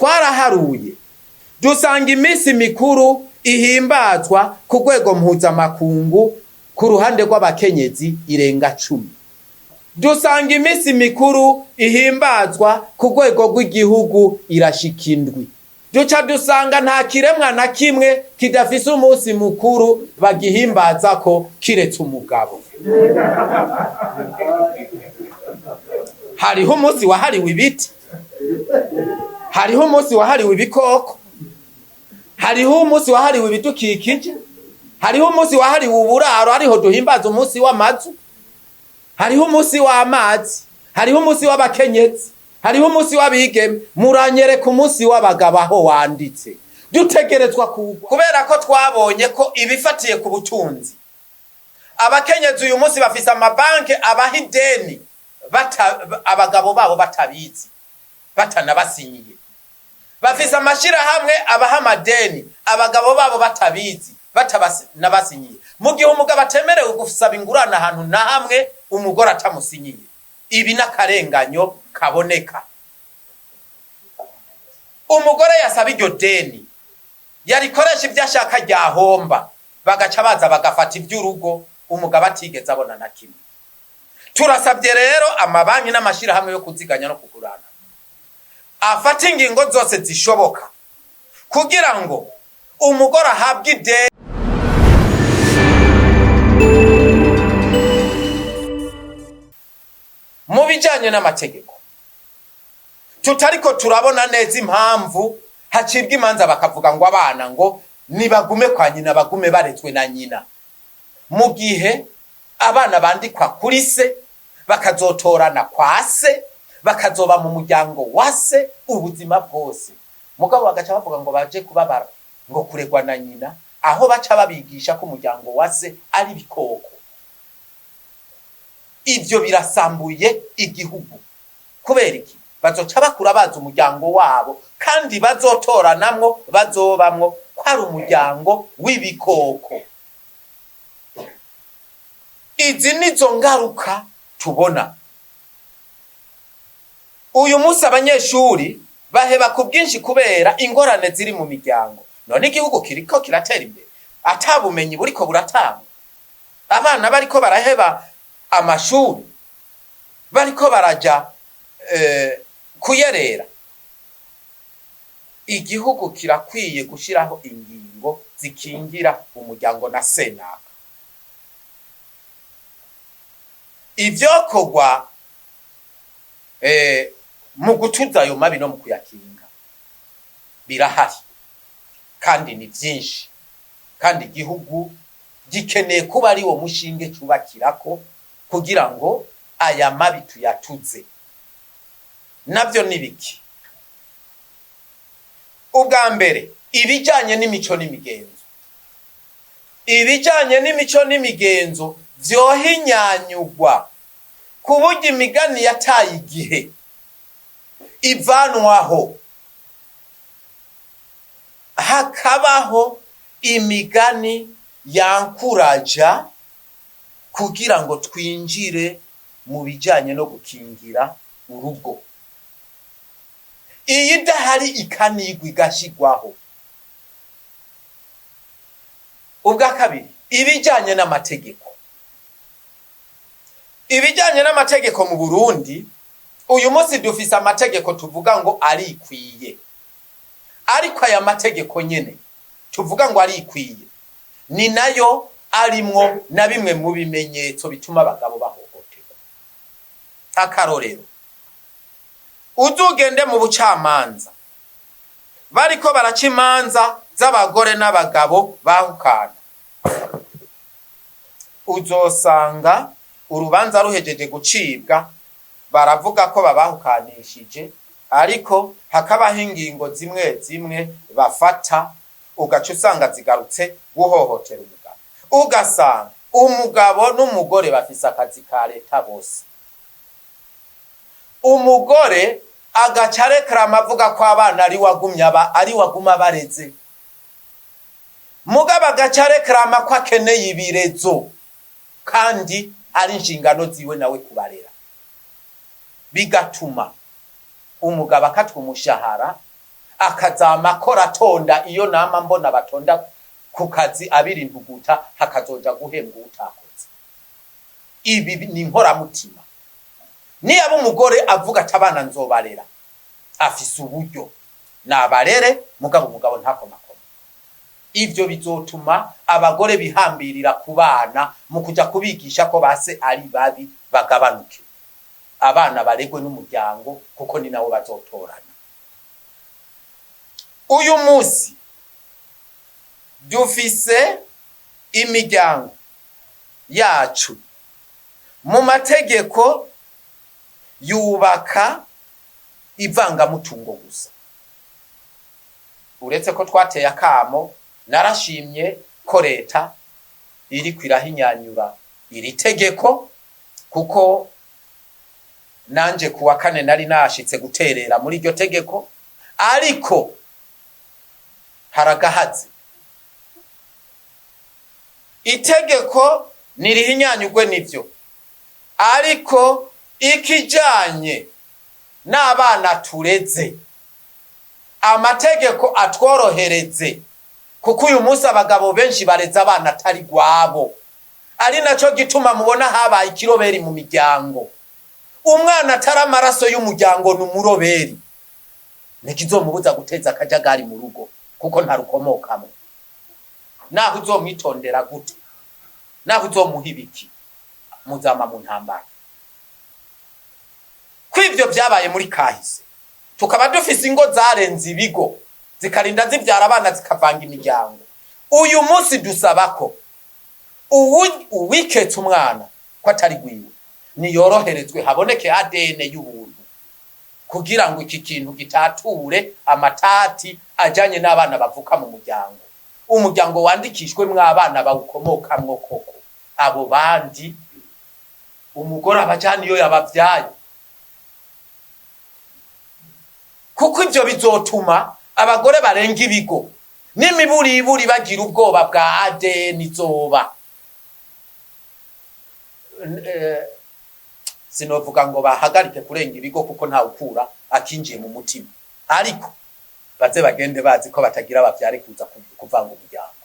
twaraharuye dusanga iminsi mikuru ihimbazwa ku rwego mpuzamakungu ku ruhande rw'abakenyezi irenga 10. Dusanga iminsi mikuru ihimbazwa ku rwego rw'igihugu irashika 7. Duca dusanga nta kiremwa na kimwe kidafise umunsi mukuru bagihimbaza ko kiretse umugabo. Hariho umunsi wahariwe ibiti, hariho umunsi wahariwe ibikoko, hariho umunsi wahariwe ibidukikije, hariho umunsi wahariwe uburaro, hariho duhimbaza umunsi w'amazu, hariho umunsi w'amazi, hariho umunsi w'abakenyezi, hariho umunsi w'abigeme. Muranyereka umunsi w'abagabo aho wanditse. Dutegerezwa kubera ko twabonye ko ibifatiye ku butunzi abakenyezi uyu munsi bafise amabanke abaha ideni abagabo babo batabizi batanabasinyiye, bafise amashirahamwe abaha amadeni abagabo babo batabizi batanabasinyiye, mu gihe umugabo atemerewe gusaba ingurane ahantu na hamwe umugore atamusinyiye. Ibi n'akarenganyo kaboneka. Umugore yasaba iryo deni yarikoresha ibyo ashaka ryahomba, bagaca baza bagafata iby'urugo umugabo atigeze abona na kimwe. Turasabye rero amabanki n'amashirahamwe yo kuziganya no kugurana afata ingingo zose zishoboka kugira ngo umugore ahabwe ideni. Mu bijanye n'amategeko tutariko turabona neza impamvu hacibwa imanza bakavuga ngo abana ngo nibagume kwa nyina bagume baretswe na nyina, mu gihe abana bandikwa kuri se bakazotorana kwa se bakazoba mu muryango wa se ubuzima bwose. Mugabo bagaca bavuga ngo baje kubabara ngo kuregwa na nyina, aho baca babigisha ko umuryango wa se ari bikoko. Ivyo birasambuye igihugu. Kubera iki? Bazoca bakura baza umuryango wabo kandi bazotoranamwo bazobamwo ko ari umuryango w'ibikoko. Izi nizo ngaruka tubona. Uyu munsi abanyeshuri baheba ku bwinshi kubera ingorane ziri mu miryango. None igihugu kiriko kiratera imbere atabumenyi buriko buratanga. Abana bariko baraheba amashuri, bariko baraja kuyerera. Igihugu kirakwiye gushiraho ingingo zikingira umuryango na senaka. Ivyokorwa mu gutuza ayo mabi no mu kuyakinga birahari kandi ni byinshi, kandi igihugu gikeneye kuba ari wo mushinge cubakirako kugira ngo aya mabi tuyatuze. Navyo nibiki? Ubwa mbere ibijanye n'imico n'imigenzo. Ibijanye n'imico n'imigenzo vyohinyanyugwa ku buryo imigani yataye igihe ivanwaho, hakabaho imigani yankuraja kugira ngo twinjire mu bijanye no gukingira urugo. Iyi dahari ikanigwa igashigwaho. Ubwa kabiri ibijanye n'amategeko. Ibijanye n'amategeko mu Burundi uyu munsi dufise amategeko tuvuga ngo arikwiye, ariko aya mategeko nyene tuvuga ngo arikwiye ni nayo arimwo na bimwe mu bimenyetso bituma abagabo bahohoterwa. Akarorero, uzugende mu bucamanza bariko baraca imanza z'abagore n'abagabo bahukana, uzosanga urubanza ruhejeje gucibwa baravuga ko babahukanishije, ariko hakabaho ingingo zimwe zimwe bafata ugaca usanga zigarutse guhohotera umugabo. Ugasanga umugabo n'umugore bafise akazi ka leta bose, umugore agaca reklama avuga ko abana ari waguma bareze, mugabo agaca reklama ko akeneye ibirezo kandi ari inshingano ziwe nawe kubarera. Bigatuma umugabo akatwa umushahara akazama akora atonda, iyo nama mbona batonda ku kazi abirinduguta hakazoja guhembwa utakoze. Ibi ni inkoramutima. Niba umugore avuga ati abana nzobarera, afise uburyo nabarere, mugabo umugabo ntakoma. Ivyo bizotuma abagore bihambirira ku bana mu kuja kubigisha ko base ari babi, bagabanuke. Abana baregwe n'umuryango kuko ni nawo bazotorana. Uyu munsi dufise imiryango yacu mu mategeko yubaka ivangamutungo gusa. Uretse ko twateye akamo, narashimye ko leta iri kwirahinyanyura iri tegeko, kuko nanje kuwa kane nari nashitse guterera muri iryo tegeko, ariko haragahaze. Itegeko nirihinyanyugwe nivyo, ariko ikijanye n'abana tureze, amategeko atworohereze, kuko uyu munsi abagabo benshi bareza abana atari gwabo. Ari naco gituma mubona habaye ikiroberi mu miryango. Umwana atari amaraso y'umuryango n'umuroberi, nikizomubuza guteza akajagari mu rugo, kuko ntarukomokamo. Naho uzomwitondera gute, naho uzomuhibiki, muzama mu ntambara. Kwivyo byabaye muri kahise, tukaba dufise ingo zarenze ibigo, zikarinda zibyara abana zikavanga imiryango. Uyu munsi dusaba ko uwiketse umwana ko atari gwiwe niyoroherezwe, haboneke ADN y'ubuntu, kugira ngo iki kintu gitature amatati ajanye n'abana bavuka mu muryango. Umuryango wandikishwe mw'abana bawukomokamwo koko, abo bandi umugore abajana iyo yabavyaye. Kuko ivyo bizotuma abagore barenga ibigo, n'imiburiburi bagira ubwoba bwa ADN izoba. Sinovuga ngo bahagarike kurenga ibigo kuko nta ukura akinjiye mu mutima, ariko baze bagende bazi ko batagira abavyare kuza kuvanga umuryango,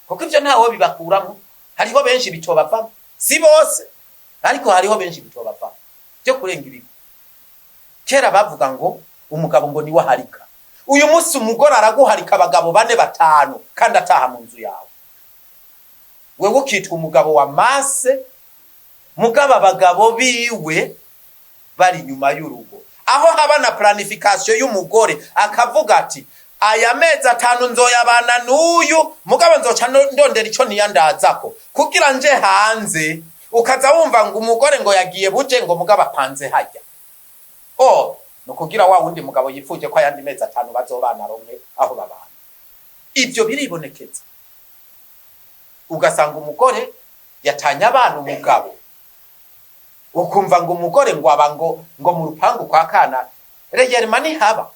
kuko ivyo ntawo bibakuramo. Hariho benshi bitobavamo, si bose, ariko hariho benshi bitobavamo byo kurenga ibigo. Kera bavuga ngo umugabo ngo ni waharika. Uyu munsi umugore araguharika abagabo 4-5 kandi ataha mu nzu yawe. Wewe ukitwa umugabo wa mase, mugabo abagabo biwe bari nyuma y'urugo. Aho haba na planification y'umugore akavuga ati aya mezi 5 nzoyabana n'uyu, mugabo nzoca ndondera ico niyandazako kugira nje hanze. Ukaza wumva ngo umugore ngo yagiye buje ngo mugabo apanze hajya. No kugira wa wundi mugabo yifuje ko ayandi mezi 5 bazobana ronke aho babana. Ivyo biribonekeza. Ugasanga umugore yatanya abana umugabo, ukumva ngo umugore ngo abango ngo mu rupangu kwa kana regermani haba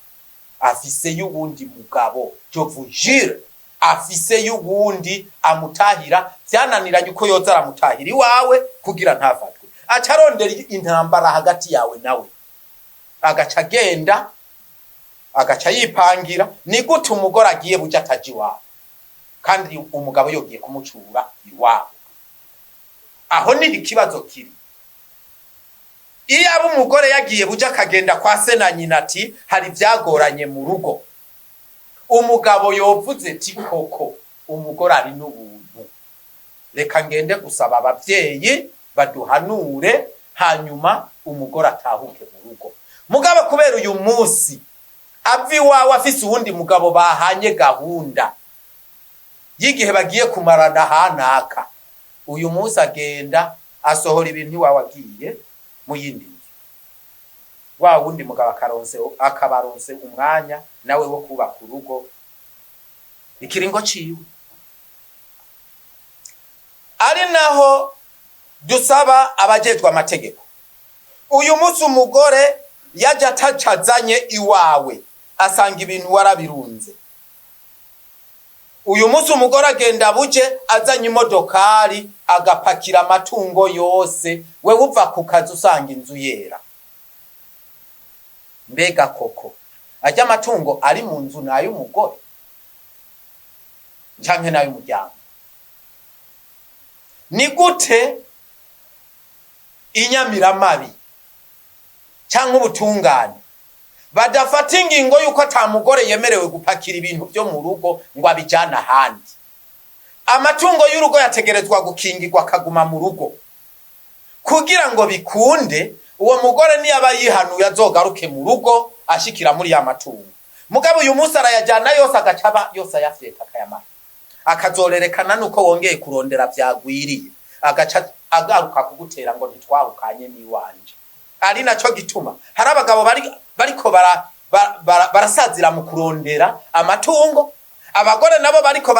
afise y'ubundi mugabo, je vous jure, afise y'ubundi amutahira. Vyananiranye uko yoza aramutahira iwawe kugira ntafatwe, acarondera intambara hagati yawe nawe, agaca agenda agaca yipangira. Ni gute umugore agiye buja ataji wawe kandi umugabo yogiye kumucura iwawe? Aho ni ikibazo kiri. Iyo abo umugore yagiye buja akagenda kwa se na nyina ati hari vyagoranye mu rugo, umugabo yovuze ati koko umugore ari n'ubuntu, reka ngende gusaba abavyeyi baduhanure, hanyuma umugore atahuke mu rugo. Mugabo kubera uyu munsi avi wawe afise uwundi mugabo bahanye gahunda y'igihe bagiye kumarana hanaka, uyu munsi agenda asohora ibintu wawe agiye mu yindi nzu. Wa wundi mugabo akabaronse umwanya nawe wo kubaka urugo, ikiringo ciwe. Ari naho dusaba abajejwe amategeko. Uyu munsi umugore yaje atacazanye iwawe, asanga ibintu warabirunze. Uyu munsi umugore agenda buje azanye imodokari agapakira amatungo yose, we uva ku kazi usanga inzu yera. Mbega koko ajya amatungo ari mu nzu n'ay'umugore canke n'ay'umuryango. Ni gute inyamiramabi canke ubutungane badafata ingingo yuko ata mugore yemerewe gupakira ibintu byo mu rugo ngo abijana ahandi? Amatungo y'urugo yategerezwa gukingirwa akaguma mu rugo kugira ngo bikunde uwo mugore niyaba yihanuye azogaruke mu rugo ashikira muri ya matungo. Mugabo uyu munsi arayajyana yose agacaba yose ayafyeta akayamara, akazorerekana nuko wongeye kurondera vyagwiriye, agaca agaruka kugutera ngo ntitwahukanye n'iwanje. Ari naco gituma hari abagabo bariko barasazira mu kurondera amatungo, abagore nabo bariko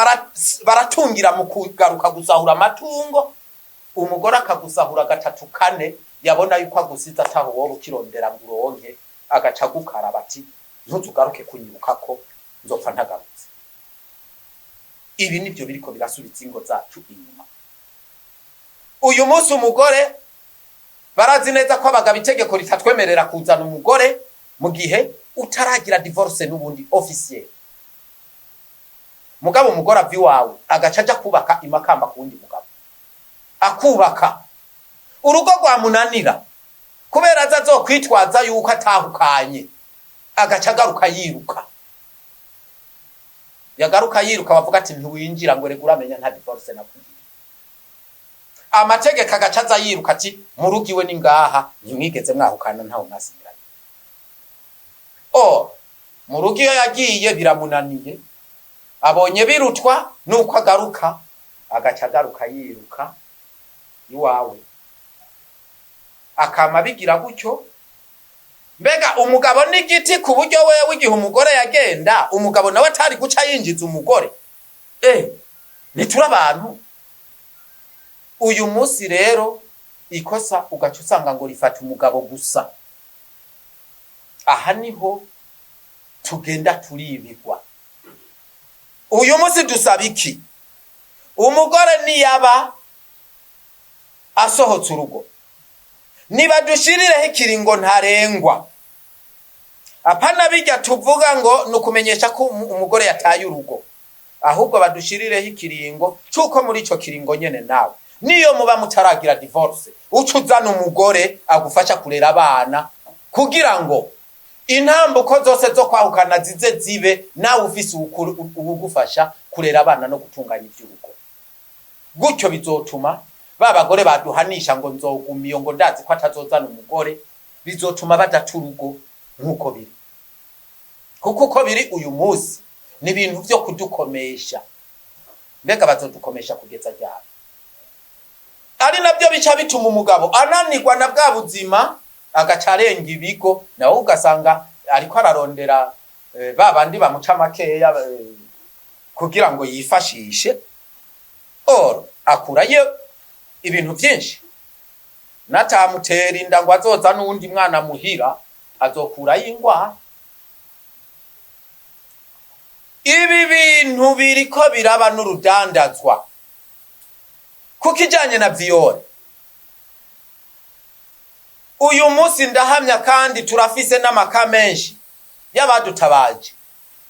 baratungira mu kugaruka gusahura amatungo. Umugore akagusahura gatatu kane, yabona yuko agusiza ataho wowe ukirondera ngo uronke, agaca gukaraba ati ntuzugaruke kunyiruka ko nzopfa ntagarutse. Ibi nivyo biriko birasubiza ingo zacu inyuma. Uyu munsi umugore barazi neza ko abagabo itegeko ritatwemerera kuzana umugore mu gihe utaragira divorce n'ubundi officiel. Mugabo umugore avi wawe agaca aja kubaka imakamba ku wundi mugabo, akubaka urugo rwa munanira kubera azazokwitwaza yuko atahukanye, agaca agaruka yiruka. Yagaruka yiruka bavuga ati ntiwinjira ngo regura amenya nta divorce nakugira. Amategeko agaca aza yiruka ati murugiwe ni ngaha ntimwigeze mwahukana ntaho mwasiranye. Murugi iyo yagiye biramunaniye, abonye birutwa nuko agaruka, agaca agaruka yiruka iwawe, akama bigira gutyo. Mbega umugabo n'igiti ku buryo wewe igihe umugore yagenda umugabo nawe atari guca yinjiza umugore. Nitura abantu. Uyu munsi rero ikosa ugaca usanga ngo rifata umugabo gusa. Aha niho tugenda turibigwa. Uyu munsi dusaba iki? Umugore niyaba asohotse urugo, niba dushirireho ikiringo ntarengwa. Apana bijya tuvuga ngo nukumenyesha ko umugore yataye urugo, ahubwo badushirireho ikiringo cyuko muri ico kiringo nyene nawe niyo muba mutaragira divorce ucuzana umugore agufasha kurera abana, kugira ngo intambuko zose zo kwahukana zize zibe nawe ufise ubugufasha kurera abana no gutunganya ivy'urugo. Gutyo bizotuma babagore baduhanisha ngo nzogumiyo ngo ndazi ko atazozana umugore, bizotuma badaca urugo nkuko biri. Kuko uko biri uyu munsi ni ibintu byo kudukomesha. Mbega bazodukomesha kugeza ryari? Ari nabyo bica bituma umugabo ananirwa na bwa buzima, agacarenga ibigo, nawe ugasanga ariko ararondera babandi bamuca makeya kugira ngo yifashishe. Akurayo ibintu byinshi, natamutera inda ngo azoza n'undi mwana muhira, azokurayo ingwara. Ibi bintu biriko biraba n'urudandazwa kukijanye na viole. Uyu munsi ndahamya kandi turafise n'amaka menshi y'abadutabaje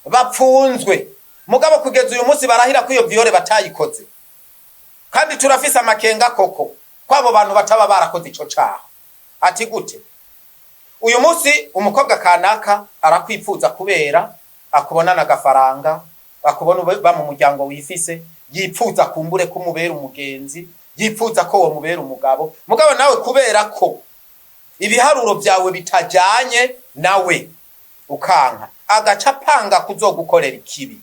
bapfunzwe, mugabo kugeza uyu munsi barahira ko iyo viole batayikoze. Kandi turafise amakenga koko kwabo bantu bataba barakoze ico caha. Ati gute? Uyu munsi umukobwa kanaka arakwipfuza kubera akubona n'agafaranga, akubona ba mu muryango wifise, yipfuza kumbure ko mubera umugenzi, yipfuza ko wo mubera umugabo. Mugabo nawe kubera ko ibiharuro byawe bitajanye nawe ukanka, agaca panga kuzogukorera ikibi.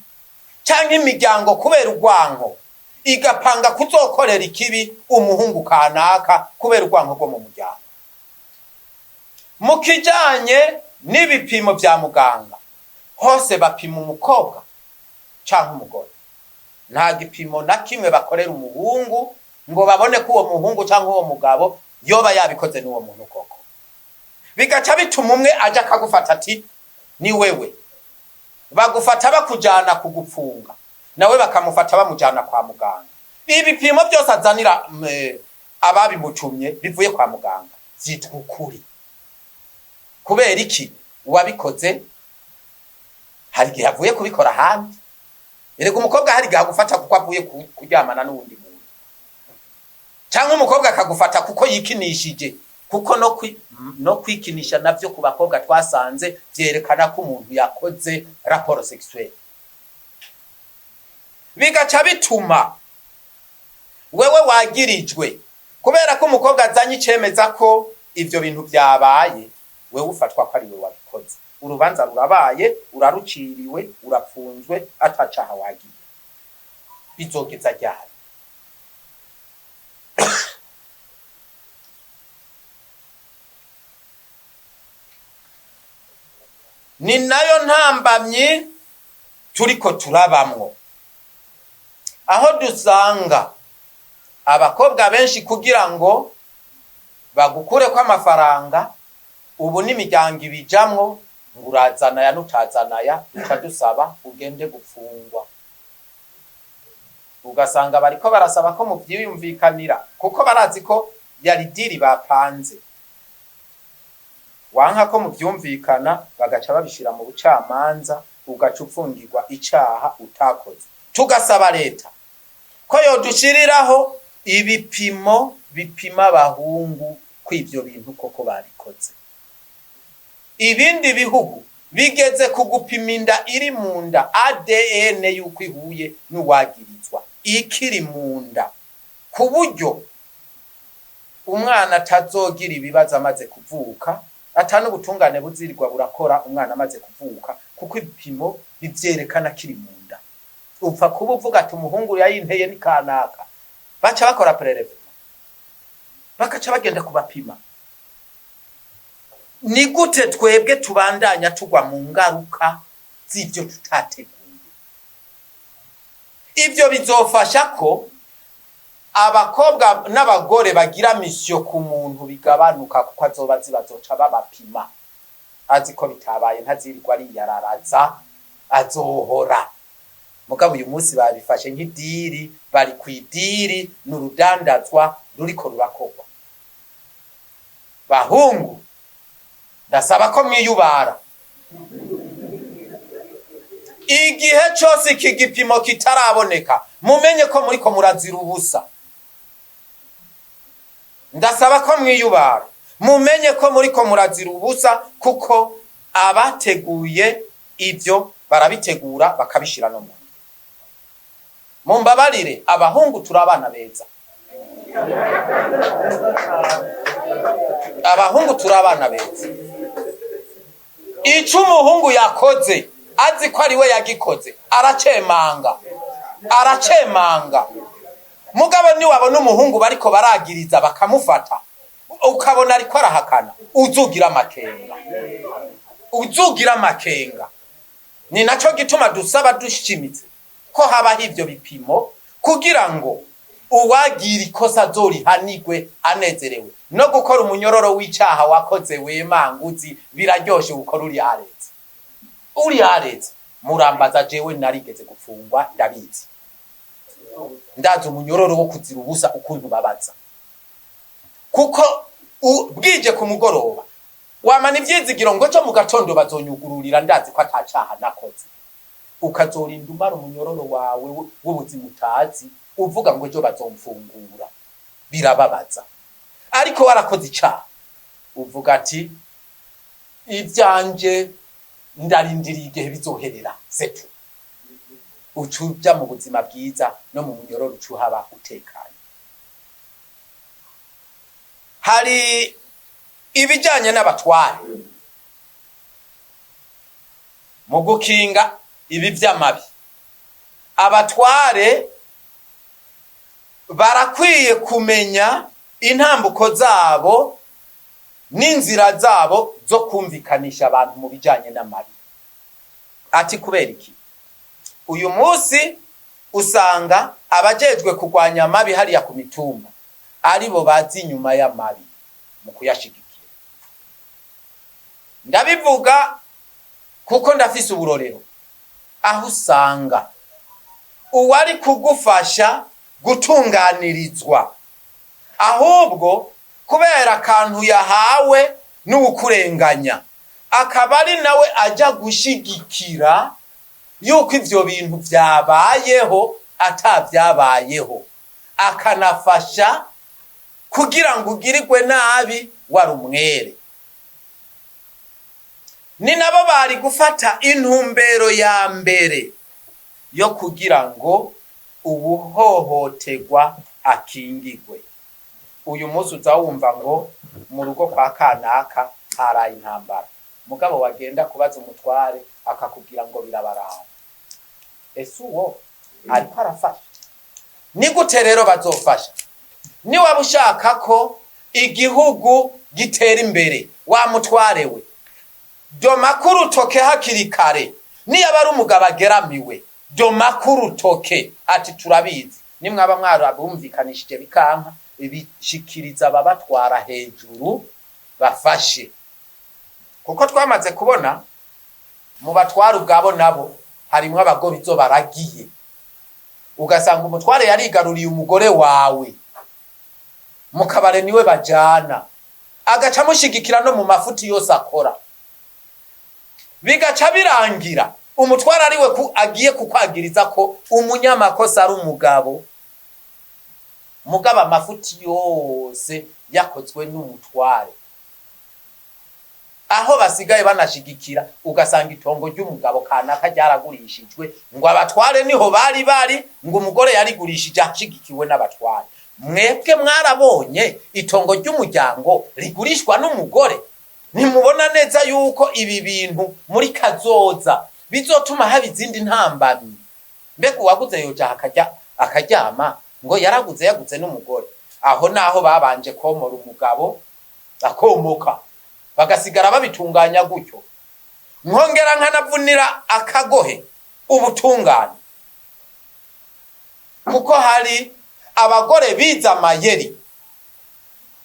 Canke imiryango kubera urwanko igapanga kuzokorera ikibi umuhungu kanaka kubera urwanko rwo mu muryango. Mukijanye n'ibipimo bya muganga, hose bapima umukobwa canke umugore. Nta gipimo na kimwe bakorera umuhungu ngo babone ko uwo muhungu canke uwo mugabo yoba yabikoze n'uwo muntu koko. Bigaca bituma umwe aja akagufata ati ni wewe, bagufata bakujana kugupfunga, nawe bakamufata bamujana kwa muganga. Ibipimo byose azanira ababimucumye bivuye kwa muganga vyitwa ukuri. Kubera iki? Wabikoze hari igihe avuye kubikora ahandi. Erega umukobwa hari igihe agufata kuko avuye kuryamana n'uwundi muntu, cyangwa umukobwa akagufata kuko yikinishije, kuko no kwikinisha navyo ku bakobwa twasanze vyerekana ko umuntu yakoze rapport sexuelle, bigaca bituma wewe wagirijwe kubera ko umukobwa azanye icemeza ko ivyo bintu vyabaye, wewe ufatwa ko ari we wabikoze. Urubanza rurabaye, uraruciriwe, urapfunzwe, atacaha wagiye. Bizogeza ryari? Ni nayo ntambamyi turiko turabamwo, aho dusanga abakobwa benshi kugira ngo bagukure ko amafaranga, ubu n'imiryango ibijamwo, ngo urazanaya n'utazanaya, uca dusaba ugende gupfungwa. Ugasanga bariko barasaba ko muvyiyumvikanira kuko barazi ko yari diri bapanze, wanka ko muvyumvikana bagaca babishira mu bucamanza, ugaca upfungirwa icaha utakoze. Tugasaba leta ko yodushiriraho ibipimo bipima abahungu kw'ivyo bintu koko barikoze. Ibindi bihugu bigeze kugupima inda iri mu nda, ADN yuko ihuye n'uwagirizwa ikiri mu nda, ku buryo umwana atazogira ibibazo amaze kuvuka, atanu ubutungane buzirirwa burakora umwana amaze kuvuka, kuko ibipimo bivyerekana kiri mu nda. Upfa kuba uvuga ati umuhungu yayinteye ni kanaka, baca bakora prelevement, bakaca bagenda kubapima. Ni gute twebwe tubandanya tugwa mu ngaruka z'ivyo tutateguye? Ivyo bizofasha ko abakobwa n'abagore bagira mission ku muntu bigabanuka, kuko azoba zibazoca babapima, azi ko bitabaye ntazirirwa ari yararaza, azohora. Mugabo uyu munsi babifashe nk'idiri, bari kwidiri, n'urudandazwa ruriko rurakogwa. Bahungu, ndasaba ko mwiyubara. Igihe cyose iki gipimo kitaraboneka, mumenye ko muriko murazira ubusa. Ndasaba ko mwiyubara, mumenye ko muriko murazira ubusa, kuko abateguye ivyo barabitegura bakabishira no mu. Mumbabarire, abahungu turabana beza. Abahungu turabana beza. Ico umuhungu yakoze azi ko ari we yagikoze, aracemanga. Mugabo ni wabona umuhungu bariko baragiriza bakamufata, ukabona ariko arahakana, uzugira amakenga. Ni naco gituma dusaba dushimitse ko haba hivyo bipimo, kugira ngo uwagira ikosa zorihanigwe anezerewe. No gukora umunyororo w'icaha wakoze wemanguzi biraryoshe gukora uri hareze. Murambaza jewe narigeze gupfungwa, ndabizi. Ndazi umunyororo wo kuzira ubusa ukuntu babaza, kuko bwije ku mugoroba wamana ivyizigiro ngo cyo mu gatondo bazonyugururira, ndazi ko atacaha nakoze. Ukazorinda umara umunyororo wawe w'ubuzima utazi, uvuga ngo ejo bazomfungura, birababaza. Ariko warakoze icaha, uvuga ati ivyanje ndarindiriye igihe bizoherera, setu. Ucuja mu buzima bwiza, no mu munyororo ucuhaba utekanye. Hari ibijanye n'abatware mu gukinga ibi vy'amabi. Abatware barakwiye kumenya intambuko zabo n'inzira zabo zo kumvikanisha abantu mu bijanye n'amabi. Ati kubera iki? Uyu munsi usanga abajejwe kurwanya amabi hariya ku mitumba aribo bazi inyuma y'amabi mu kuyashigikira. Ndabivuga kuko ndafise uburorero, aho usanga uwari kugufasha gutunganirizwa, ahubwo kubera akantu yahawe n'ukurenganya, akaba ari nawe aja gushigikira yuko ivyo bintu vyabayeho atavyabayeho, akanafasha kugira ngo ugirirwe nabi wari umwere. Ni nabo bari gufata intumbero ya mbere yo kugira ngo ubuhohoterwa akingigwe. Uyu munsi uzawumva ngo mu rugo kwa kanaka haraye intambara, mugabo wagenda kubaza umutware akakubwira ngo birabaraba. Ese uwo ariko arafasha? Ni gute rero bazofasha? Ni waba ushaka ko igihugu gitera imbere, wa mutware we domakuru toke hakiri kare. Niyo bari umugabo ageramiwe, domakuru toke ati turabizi, nimwaba mwarabumvikanishije bikanka, ibishikiriza babatwara hejuru bafashe. Kuko twamaze kubona mu batwara ubwabo nabo harimo abagore izo baragiye, ugasanga umutware yarigaruriye umugore wawe mu kabare niwe bajana, agaca mushigikira no mu mafuti yose akora, bigaca birangira umutware ariwe agiye kukwagiriza ko umunyamakosa ari umugabo. Mugabo amafuti yose yakozwe n'umutware, aho basigaye banashigikira ugasanga itongo ry'umugabo kanaka ryaragurishijwe ngo abatware niho bari ngo umugore yarigurishije ashigikiwe n'abatware. Mwebwe mwarabonye itongo ry'umuryango rigurishwa n'umugore? Nimubona neza yuko ibi bintu muri kazoza bizotuma haba izindi ntambamyi? Mbega uwaguze yoja akaryama ngo yaguze n'umugore? Aho naho babanje komora umugabo akomoka, bagasigara babitunganya gutyo. Nkongera nkanavunira akagohe ubutungane, kuko hari abagore biza amayeri.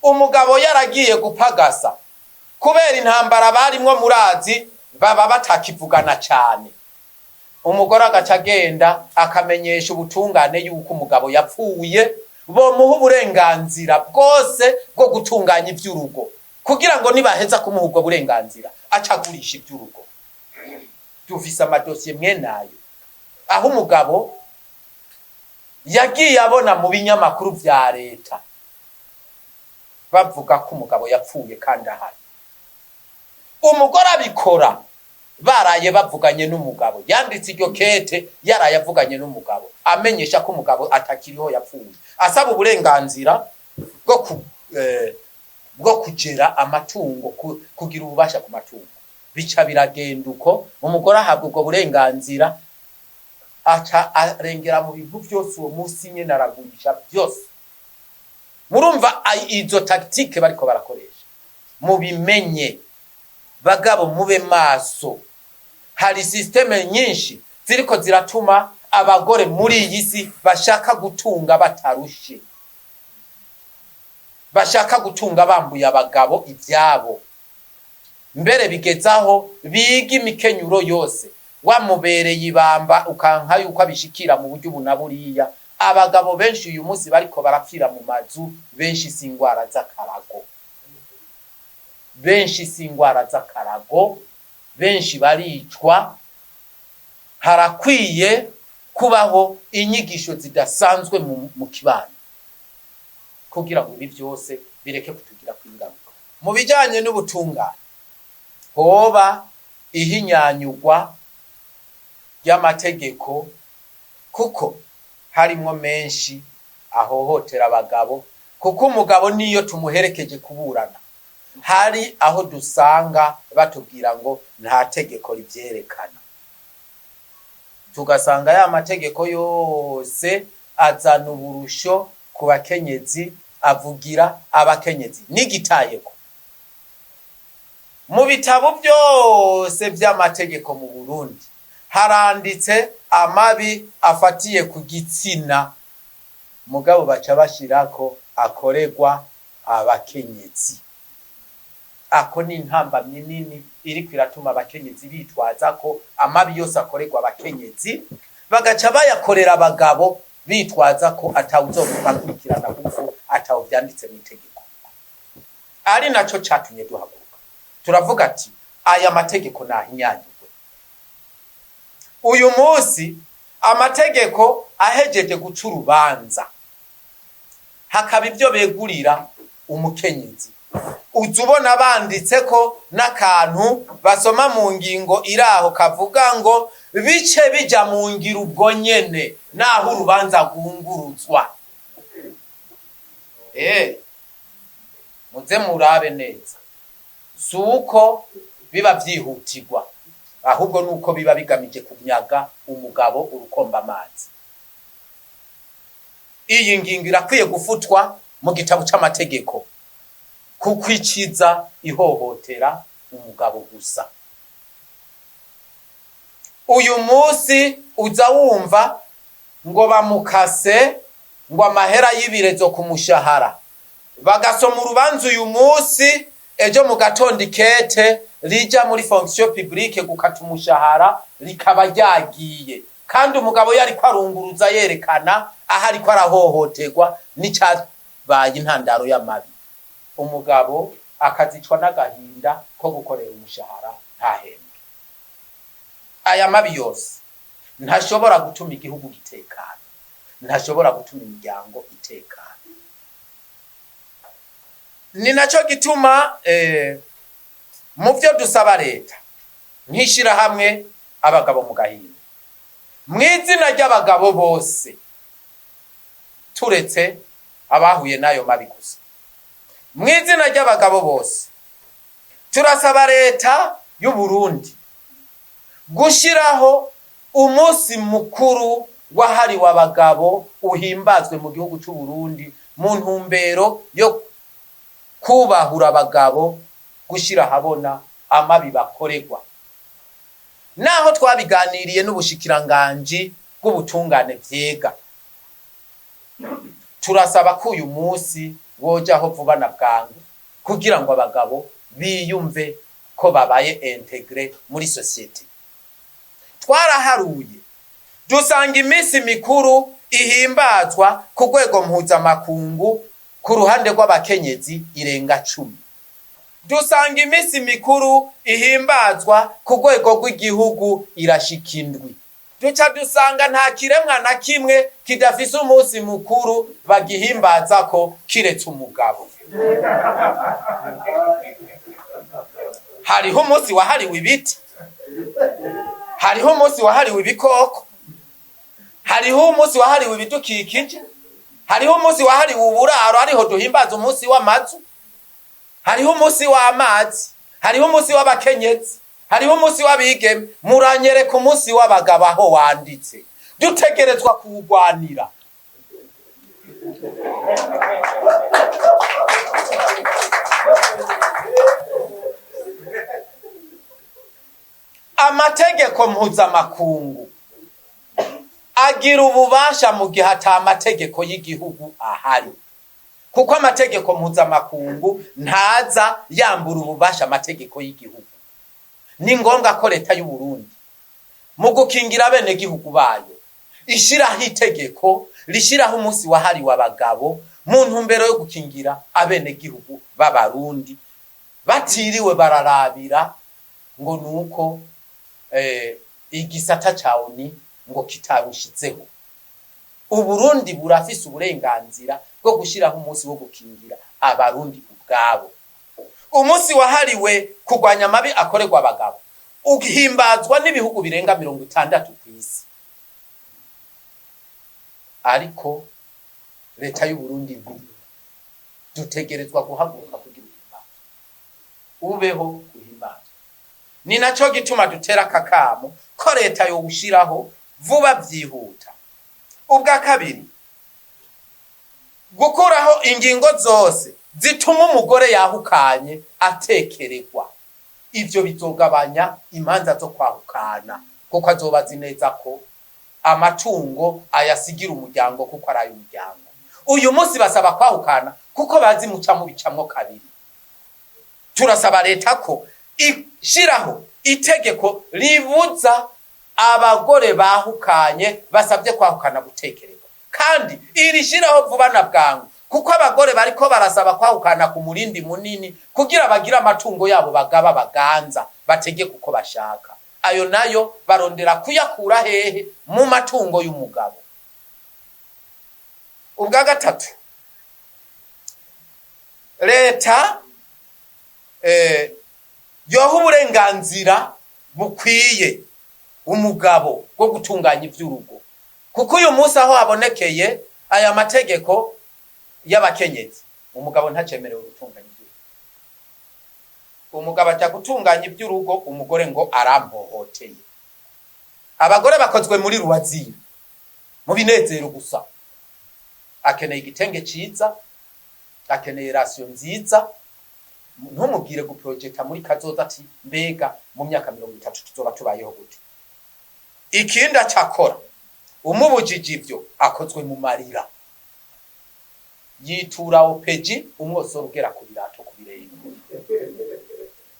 Umugabo yaragiye gupagasa kubera intambara barimwo murazi, baba batakivugana cyane. Umugore agaca agenda akamenyesha ubutungane yuko umugabo yapfuye, bo muha uburenganzira bwose bwo gutunganya iby'urugo, kugira ngo nibaheza kumuha ubwo burenganzira acagurisha iby'urugo. Dufise amadosiye mwenayo aho umugabo yagiye abona mu binyamakuru vya leta bavuga ko umugabo yapfuye kandi ahari. Umugore abikora baraye bavuganye n'umugabo, yanditse iryo kete yaraye avuganye n'umugabo amenyesha ko umugabo atakiriho yapfuye, asaba uburenganzira bwo kugera amatungo, kugira ububasha ku matungo. Bica biragenda uko umugore ahabwa ubwo burenganzira, aca arengera mu bintu byose uwo munsi nyene aragurisha byose. Murumva izo tactique bariko barakoresha, mubimenye bagabo, mube maso. Hari systeme nyinshi ziriko ziratuma abagore muri iyi si bashaka gutunga batarushe, bashaka gutunga bambuye abagabo ivyabo, mbere bigezaho biga imikenyuro yose. Wamubereye ibamba ukanka yuko abishikira mu buryo bunaburiya. Abagabo benshi uyu munsi bariko barapfira mu mazu, benshi singwara z'akarago, benshi singwara z'akarago, benshi baricwa. Harakwiye kubaho inyigisho zidasanzwe mu kibano kugira ngo ibi byose bireke kutugira kwingaruka. Mu bijanye n'ubutungane hoba ihinyanyugwa y'amategeko, kuko harimwo menshi ahohotera abagabo. Kuko umugabo niyo tumuherekeje kuburana, hari aho dusanga batubwira ngo nta tegeko rivyerekana, tugasanga ya mategeko yose azana uburusho ku bakenyezi, avugira abakenyezi n'igitayeko. Mu bitabo byose by'amategeko mu Burundi haranditse amabi afatiye ku gitsina, mugabo baca bashirako akoregwa abakenyezi. Ako ni intambamye nini iri kwiratuma abakenyezi bitwaza ko amabi yose akoregwa abakenyezi, bagaca bayakorera abagabo bitwaza ko atawuzobakurikirana kuko atawo byanditse mu itegeko. Ari naco catumye duhaguruka turavuga ati aya mategeko nahinyanyugwe. uyu munsi amategeko ahejeje guca urubanza hakaba ibyo begurira umukenyezi, uza ubona banditse ko n'akantu basoma mu ngingo iraho kavuga ngo bice bija mu ngiro ubwo nyene naho urubanza rwunguruzwa. Muze murabe neza, suko biba vyihutirwa, ahubwo nuko biba bigamije kunyaga umugabo urukomba amazi. Iyi ngingo irakwiye gufutwa mu gitabo c'amategeko kuko iciza ihohotera umugabo gusa. Uyu munsi uza wumva ngo bamukase ngo amahera y'ibirezo ku mushahara, bagasoma urubanza uyu munsi, ejo mu gatondo ikete rija muri fonction publique gukata umushahara rikaba ryagiye, kandi umugabo yariko arunguruza yerekana aho ariko arahohoterwa n'icyabaye intandaro y'amabi. Umugabo akazicwa n'agahinda ko gukorera umushahara ntahembwe. Aya mabi yose ntashobora gutuma igihugu gitekana, ntashobora gutuma imiryango itekana. Ni naco gituma mu byo dusaba leta nkishira hamwe abagabo mu gahinda, mw'izina ry'abagabo bose turetse abahuye nayo mabi gusa, mw'izina ry'abagabo bose turasaba leta y'u Burundi gushiraho umunsi mukuru wahariwe abagabo uhimbazwe mu gihugu cy'u Burundi mu ntumbero yo kubahura abagabo, gushira habona amabi bakoregwa. Naho twabiganiriye n'ubushikiranganji bw'ubutungane vyega, turasaba ko uyu munsi wojaho vuba na bwangu kugira ngo abagabo biyumve ko babaye integre muri societe. Twaraharuye dusanga iminsi mikuru ihimbazwa ku rwego mpuzamakungu ku ruhande rw'abakenyezi irenga 10. Dusanga iminsi mikuru ihimbazwa ku rwego rw'igihugu irashika 7. Duca dusanga nta kiremwa na kimwe kidafise umunsi mukuru bagihimbaza ko kiretse umugabo. Hariho umunsi wahariwe ibiti, hariho umunsi wahariwe ibikoko, hariho umunsi wahariwe ibidukikije, hariho umunsi wahariwe uburaro, hariho duhimbaza umunsi w'amazu, hariho umunsi w'amazi, hariho umunsi w'abakenyezi, hariho umunsi w'abigeme. Muranyereka umunsi w'abagabo aho wanditse, dutegerezwa kuwugwanira. Amategeko mpuzamakungu agira ububasha mu gihe ata amategeko y'igihugu ahari, kuko amategeko mpuzamakungu ntaza yambura ububasha amategeko y'igihugu. Ni ngombwa ko leta y'u Burundi mu gukingira bene gihugu bayo ishiraho itegeko rishiraho umunsi wahariwe abagabo mu ntumbero yo gukingira abene gihugu b'abarundi batiriwe bararabira ngo nuko igisata cawe ngo kitarushizeho. Uburundi burafise uburenganzira bwo gushiraho umunsi wo gukingira abarundi ubwabo. Umunsi wahariwe kugwanya amabi akorerwa abagabo uhimbazwa n'ibihugu birenga 60 kw'isi, ariko leta y'u Burundi dutegerezwa guhaguruka kugira ubeho guhimbaza. Ni naco gituma dutera kakamo ko leta yo gushiraho vuba vyihuta. Ubwa kabiri, gukuraho ingingo zose zituma umugore yahukanye atekeregwa. Ivyo bizogabanya imanza zo kwahukana, kuko azobazi neza ko amatungo ayasigira umuryango kuko ari ay'umuryango. Uyu munsi basaba kwahukana kuko bazi muca mu bicamwo kabiri. Turasaba leta ko ishiraho itegeko ribuza abagore bahukanye basabye kwahukana gutekererwa, kandi irishiraho vuba na bwangu, kuko abagore bariko barasaba kwahukana ku murindi munini kugira bagira amatungo yabo bagaba baganza bategeke uko bashaka. ayo nayo barondera kuyakura hehe? Mu matungo y'umugabo. Ubwa gatatu, leta yoha uburenganzira bukwiye umugabo bwo gutunganya ivy'urugo, kuko uyu munsi aho habonekeye aya mategeko y'abakenyezi, umugabo ntacemerewe gutunganya ivy'urugo. Umugabo ajya gutunganya ivy'urugo, umugore ngo arampohoteye. Abagore bakozwe muri ruwazira, mu binezero gusa. Akeneye igitenge ciza, akeneye rasiyo nziza. Ntumubwire guprojecta muri kazoza ati mbega mu myaka 30 tuzoba tubayeho gute. Ikindi acakora, umubujije ivyo akozwe mu marira. Yitura opeji umwosoro ugera ku birato ku birenge.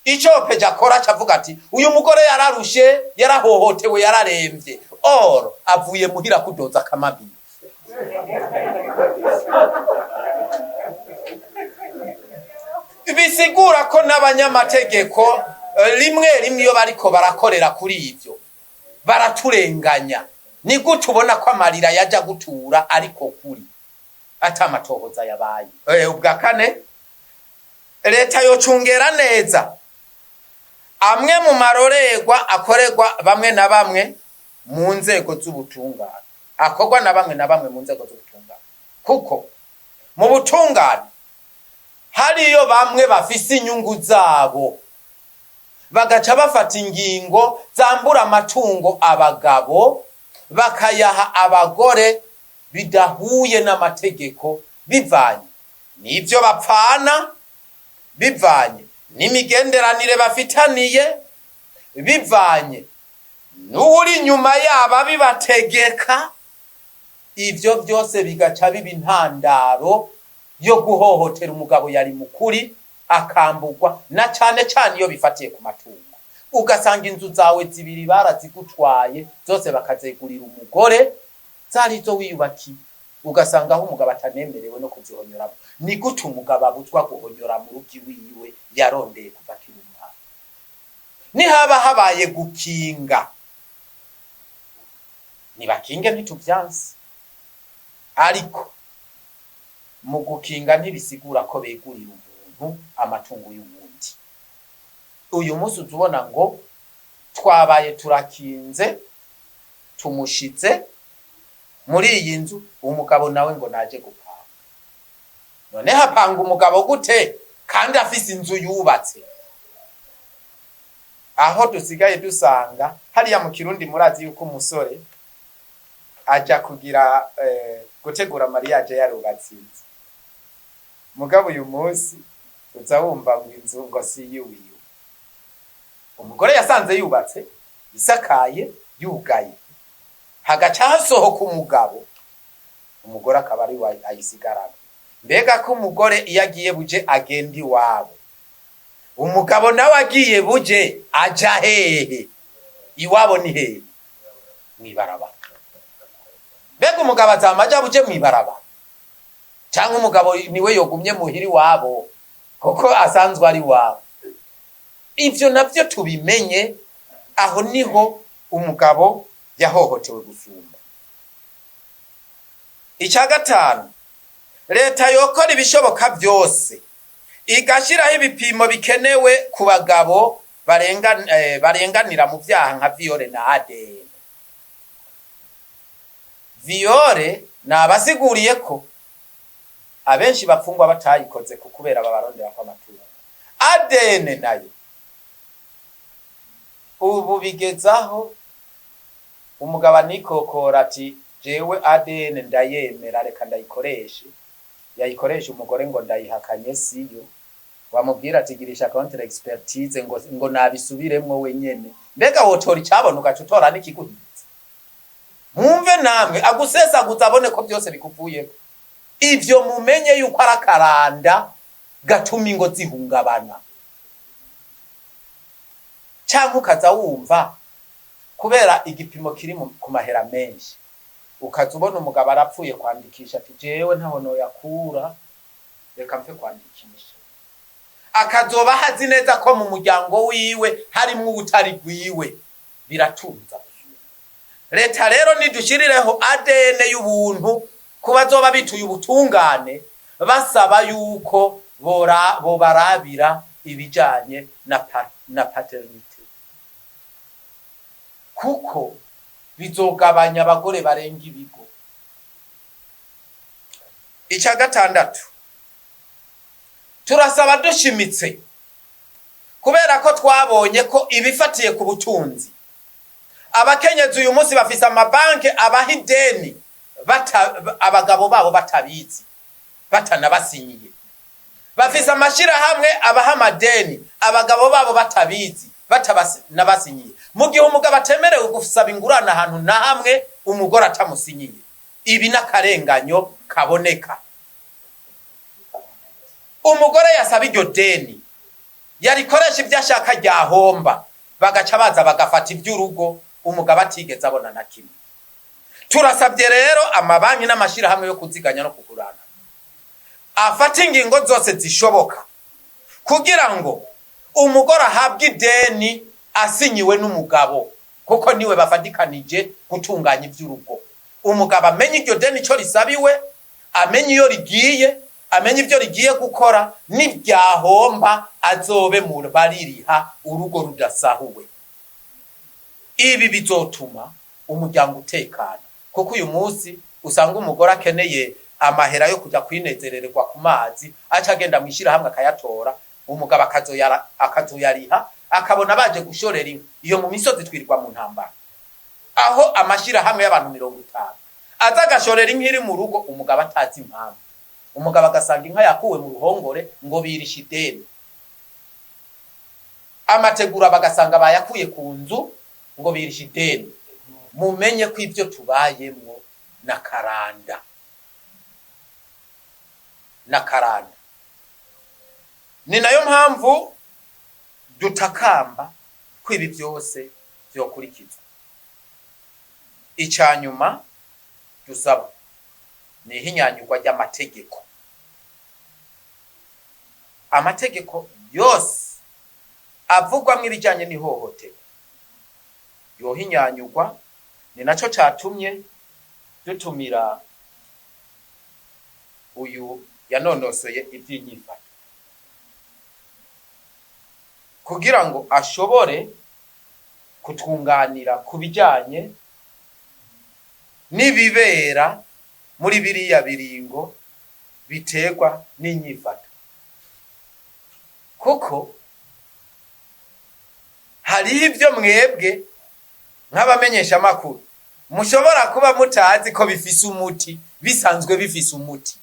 Ico opeji akora cavuga ati uyu mugore yararushe, yarahohotewe, yararemvye, or avuye muhira kudoza kamabi. Bisigura ko n'abanyamategeko rimwe iyo bariko barakorera kuri ivyo baraturenganya. Ni gute ubona ko amarira yaja gutura ariko kuri atamatohoza yabaye? Ubwa kane, leta yocungera neza amwe mu marorerwa akorerwa bamwe na bamwe mu nzego z'ubutungane, akorwa na bamwe na bamwe mu nzego z'ubutungane, kuko mu butungane hariyo bamwe bafise inyungu zabo, bagaca bafata ingingo zambura amatungo abagabo bakayaha abagore bidahuye n'amategeko, bivanye n'ivyo bapfana, bivanye n'imigenderanire bafitaniye, bivanye n'uri nyuma yaba bibategeka. Ivyo byose bigaca biba intandaro yo guhohotera umugabo yari mukuri, akambugwa, na cane cane iyo bifatiye ku matungo. Ugasanga inzu zawe zibiri barazigutwaye zose bakazegurira umugore, zari zo wiyubakiye. Ugasanga aho umugabo atanemerewe no kuzihonyoramo. Ni gute umugabo abuzwa guhonyora mu rugi wiwe yarondeye kuva kiri umwana? Ni haba habaye gukinga, nibakinge ntituvyanse, ariko mu gukinga ntibisigura ko begurira umuntu amatungo y'ubundi. Uyu munsi uzubona ngo twabaye turakinze, tumushize muri iyi nzu, umugabo nawe ngo naje gupanga. None hapanga umugabo gute kandi afise inzu yubatse? Aho dusigaye dusanga hariya mu Kirundi murazi yuko umusore aja kugira gutegura mariage yarubatse inzu. Mugabo uyu munsi uza wumva ngo inzu ngo si yiwiwe. Umugore yasanze yubatse, isakaye, yugaye, hagaca hasohoka umugabo, umugore akaba ari ayisigarana. Mbega ko umugore iyo agiye buje agenda iwabo, umugabo nawe agiye buje aja hehe? Iwabo ni hehe? Mwibarabara. Mbega umugabo azamaja buje mwibarabara, cyangwa umugabo niwe yogumye muhiri wabo kuko asanzwe ari wabo? Ivyo navyo tubimenye. Aho niho umugabo yahohotewe gusumba. Icya gatanu, leta yokora ibishoboka byose igashiraho ibipimo bikenewe ku bagabo barenganira mu vyaha nka viole na ADN. Viole nabasiguriye ko abenshi bapfungwa batayikoze kubera babarondera kwa matungo. ADN nayo ubu bigezaho umugabo nikokora ati jewe ADN ndayemera, reka ndayikoreshe. Yayikoresha umugore ngo ndayihakanye siyo, wamubwira ati girisha counter expertise ngo nabisubiremwo wenyene. Mbega wotora icyabona ugacutora n'ikiguhiza? Mwumve namwe agusesa guzabone ko byose bikuvuye. Ivyo mumenye yuko arakaranda gatuma ingo zihungabana. Cyangwa ukaza wumva kubera igipimo kiri ku mahera menshi, ukazubona umugabo arapfuye kwandikisha ati jewe ntaho no yakura, reka mfe kwandikisha. Akazoba hazi neza ko mu muryango wiwe harimo ubutari bwiwe, biratunza. Leta rero nidushirireho ADN y'ubuntu kuba zoba bituye ubutungane basaba yuko bobarabira ibijanye na paternité, kuko bizogabanya abagore barenga ibigo. Icya gatandatu, turasaba dushimitse kubera ko twabonye ko ibifatiye ku butunzi abakenyezi uyu munsi bafise amabanki abaha ideni abagabo babo batabizi batanabasinyiye, bafise amashirahamwe abaha amadeni abagabo babo batabizi batanabasinyiye, mu gihe umugabo atemerewe gusaba ingurane ahantu na hamwe umugore atamusinyiye. Ibi n'akarenganyo kaboneka. Umugore yasaba iryo deni yarikoresha ibyo ashaka ryahomba, bagaca baza bagafata iby'urugo umugabo atigeze abona na kimwe. Turasabye rero amabanki n'amashirahamwe yo kuziganya no kugurana afata ingingo zose zishoboka kugira ngo umugore ahabwe ideni asinyiwe n'umugabo, kuko niwe bafatikanije gutunganya iby'urugo. Umugabo amenye iryo deni cyo risabiwe, amenye iyo rigiye, amenye ibyo rigiye gukora, n'ibyahomba azobe mu baririha urugo rudasahuwe. Ibi bizotuma umuryango utekana, kuko uyu munsi usanga umugore akeneye amahera yo kujya kwinezererwa ku mazi, aca agenda mwishira hamwe akayatora, umugabo akazoyariha, akabona baje gushorera inka iyo mu misozi twirirwa mu ntambara, aho amashira hamwe y'abantu 50 aza gashorera inka iri mu rugo, umugabo atazi impamvu. Umugabo agasanga inka yakuwe mu ruhongore ngo birisha ideni, amategura bagasanga bayakuye ku nzu ngo birisha ideni. Mumenye ko ibyo tubayemwo na karanda. Ni nayo mpamvu dutakamba ko ibi byose byokurikizwa. Icyanyuma dusaba ni ihinyanyurwa ry'amategeko. Amategeko yose avugwamo ibijyanye n'ihohoterwa yohinyanyurwa. Ni nacyo cyatumye dutumira uyu yanonosoye iby'inyifato kugira ngo ashobore kutwunganira ku bijyanye n'ibibera muri biriya biringo biterwa n'inyifato, kuko hariho ibyo mwebwe nk'abamenyesha amakuru mushobora kuba mutazi ko bifise umuti, bisanzwe bifise umuti.